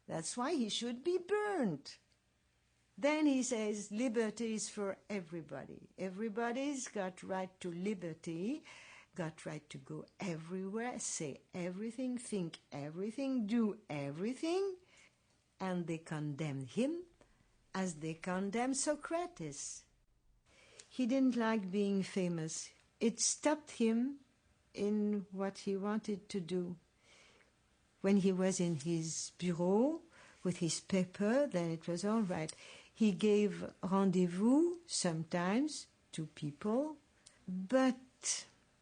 That's why he should be burned. Then he says liberty is for everybody. Everybody's got right to liberty, got right to go everywhere, say everything, think everything, do everything. And they condemned him as they condemned Socrates. He didn't like being famous. It stopped him in what he wanted to do. When he was in his bureau with his paper, then it was all right. He gave rendezvous sometimes to people, but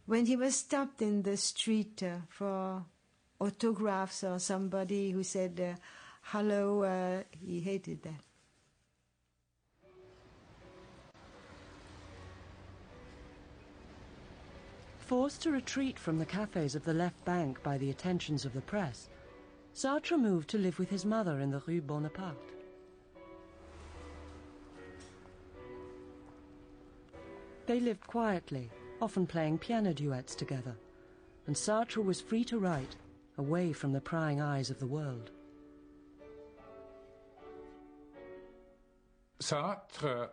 when he was stopped in the street for autographs or somebody who said hello, he hated that. Forced to retreat from the cafes of the left bank by the attentions of the press, Sartre moved to live with his mother in the Rue Bonaparte. They lived quietly, often playing piano duets together, and Sartre was free to write, away from the prying eyes of the world. Sartre,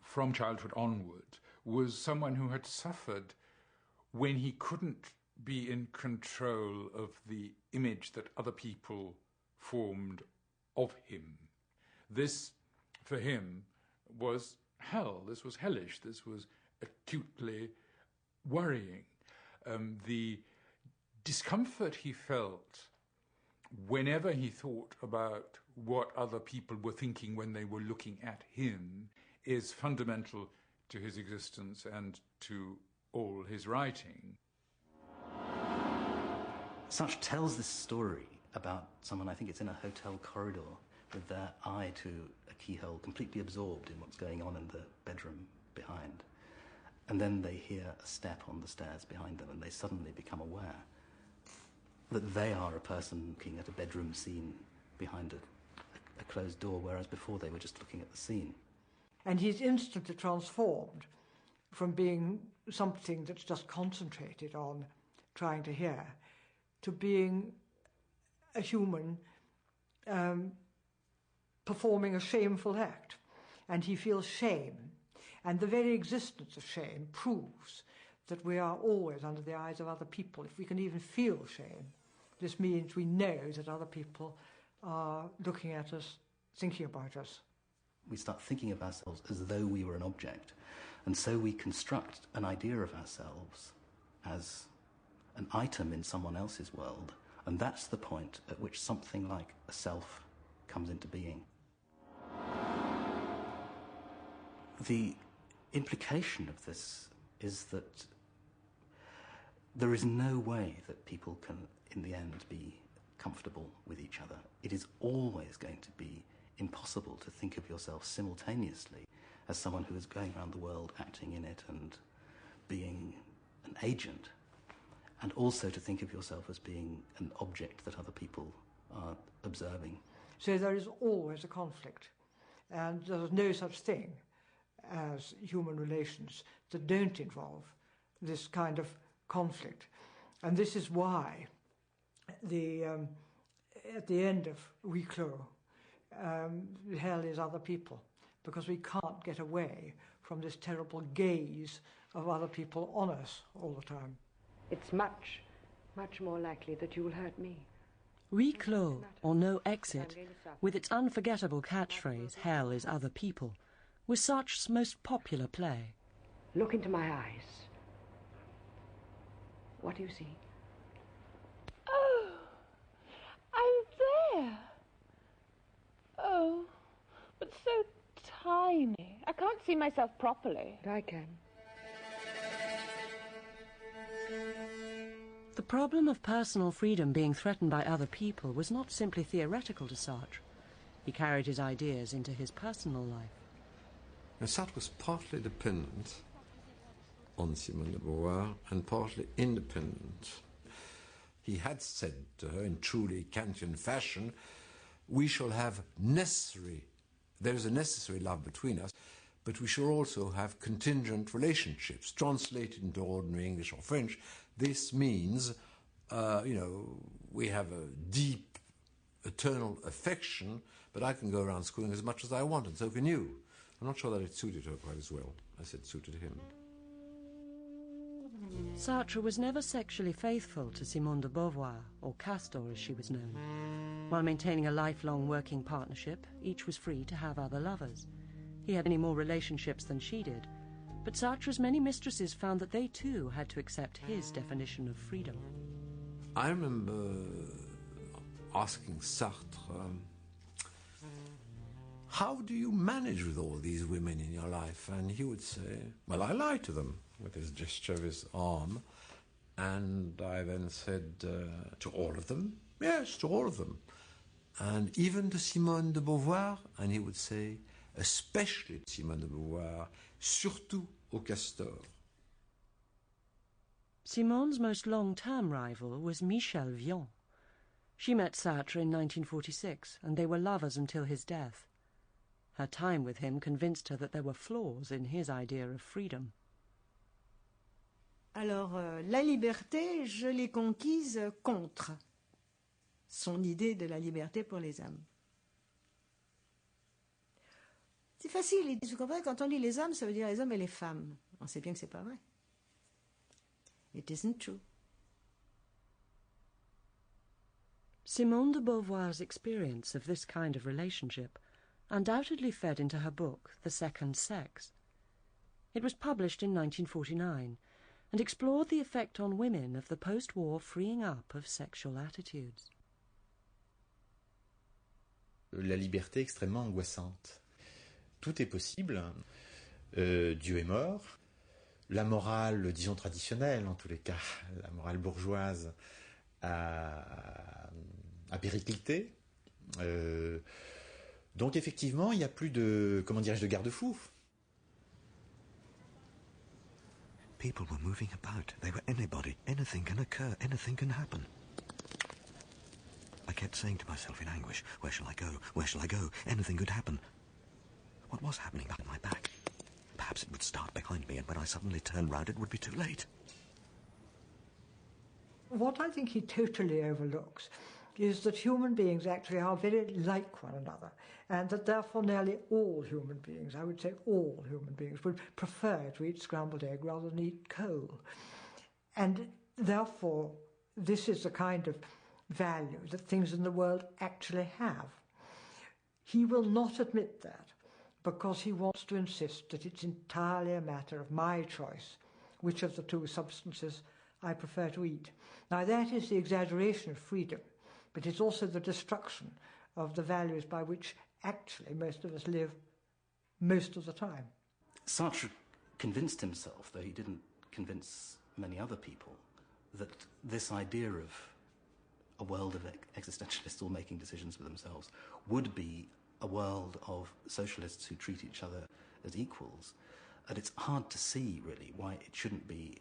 from childhood onward, was someone who had suffered when he couldn't be in control of the image that other people formed of him. This, for him, was hell. This was hellish. This was acutely worrying. The discomfort he felt whenever he thought about what other people were thinking when they were looking at him is fundamental to his existence and to all his writing. Sartre tells this story about someone, I think it's in a hotel corridor, with their eye to a keyhole, completely absorbed in what's going on in the bedroom behind. And then they hear a step on the stairs behind them, and they suddenly become aware that they are a person looking at a bedroom scene behind a closed door, whereas before they were just looking at the scene. And he's instantly transformed from being something that's just concentrated on trying to hear to being a human performing a shameful act. And he feels shame. And the very existence of shame proves that we are always under the eyes of other people. If we can even feel shame, this means we know that other people are looking at us, thinking about us. We start thinking of ourselves as though we were an object. And so we construct an idea of ourselves as an item in someone else's world. And that's the point at which something like a self comes into being. The implication of this is that there is no way that people can, in the end, be comfortable with each other. It is always going to be impossible to think of yourself simultaneously as someone who is going around the world acting in it and being an agent, and also to think of yourself as being an object that other people are observing. So there is always a conflict, and there is no such thing as human relations that don't involve this kind of conflict. And this is why at the end of huis clos, hell is other people, because we can't get away from this terrible gaze of other people on us all the time. It's much, much more likely that you will hurt me. Huis clos, or No Exit, with its unforgettable catchphrase, hell is other people, was Sartre's most popular play. Look into my eyes. What do you see? Oh, I'm there. Oh, but so tiny. I can't see myself properly. But I can. The problem of personal freedom being threatened by other people was not simply theoretical to Sartre. He carried his ideas into his personal life. Now, Sartre was partly dependent on Simone de Beauvoir and partly independent. He had said to her in truly Kantian fashion, we shall have there is a necessary love between us, but we shall also have contingent relationships, translated into ordinary English or French. This means, we have a eternal affection, but I can go around screwing as much as I want, and so can you. I'm not sure that it suited her quite as well as it suited him. Sartre was never sexually faithful to Simone de Beauvoir, or Castor as she was known. While maintaining a lifelong working partnership, each was free to have other lovers. He had any more relationships than she did, but Sartre's many mistresses found that they too had to accept his definition of freedom. I remember asking Sartre, how do you manage with all these women in your life? And he would say, well, I lie to them, with his gesture of his arm. And I then said, to all of them? Yes, to all of them. And even to Simone de Beauvoir? And he would say, especially to Simone de Beauvoir, surtout au Castor. Simone's most long-term rival was Michel Vian. She met Sartre in 1946, and they were lovers until his death. Her time with him convinced her that there were flaws in his idea of freedom. Alors, la liberté, je l'ai conquise contre son idée de la liberté pour les hommes. C'est facile, vous comprenez, quand on dit les hommes, ça veut dire les hommes et les femmes. On sait bien que c'est pas vrai. It isn't true. Simone de Beauvoir's experience of this kind of relationship undoubtedly fed into her book, The Second Sex. It was published in 1949 and explored the effect on women of the post-war freeing up of sexual attitudes. La liberté extrêmement angoissante. Tout est possible. Dieu est mort. La morale, disons traditionnelle en tous les cas, la morale bourgeoise a périclité. Donc effectivement, il n'y a plus de, comment dirais-je, de garde-fous. People were moving about. They were anybody. Anything can occur. Anything can happen. I kept saying to myself in anguish, where shall I go? Where shall I go? Anything could happen. What was happening behind my back? Perhaps it would start behind me, and when I suddenly turned round, it would be too late. What I think he totally overlooks is that human beings actually are very like one another, and that therefore nearly all human beings, I would say all human beings, would prefer to eat scrambled egg rather than eat coal. And therefore, this is the kind of value that things in the world actually have. He will not admit that because he wants to insist that it's entirely a matter of my choice which of the two substances I prefer to eat. Now that is the exaggeration of freedom, but it's also the destruction of the values by which actually most of us live most of the time. Sartre convinced himself, though he didn't convince many other people, that this idea of a world of existentialists all making decisions for themselves would be a world of socialists who treat each other as equals. And it's hard to see, really, why it shouldn't be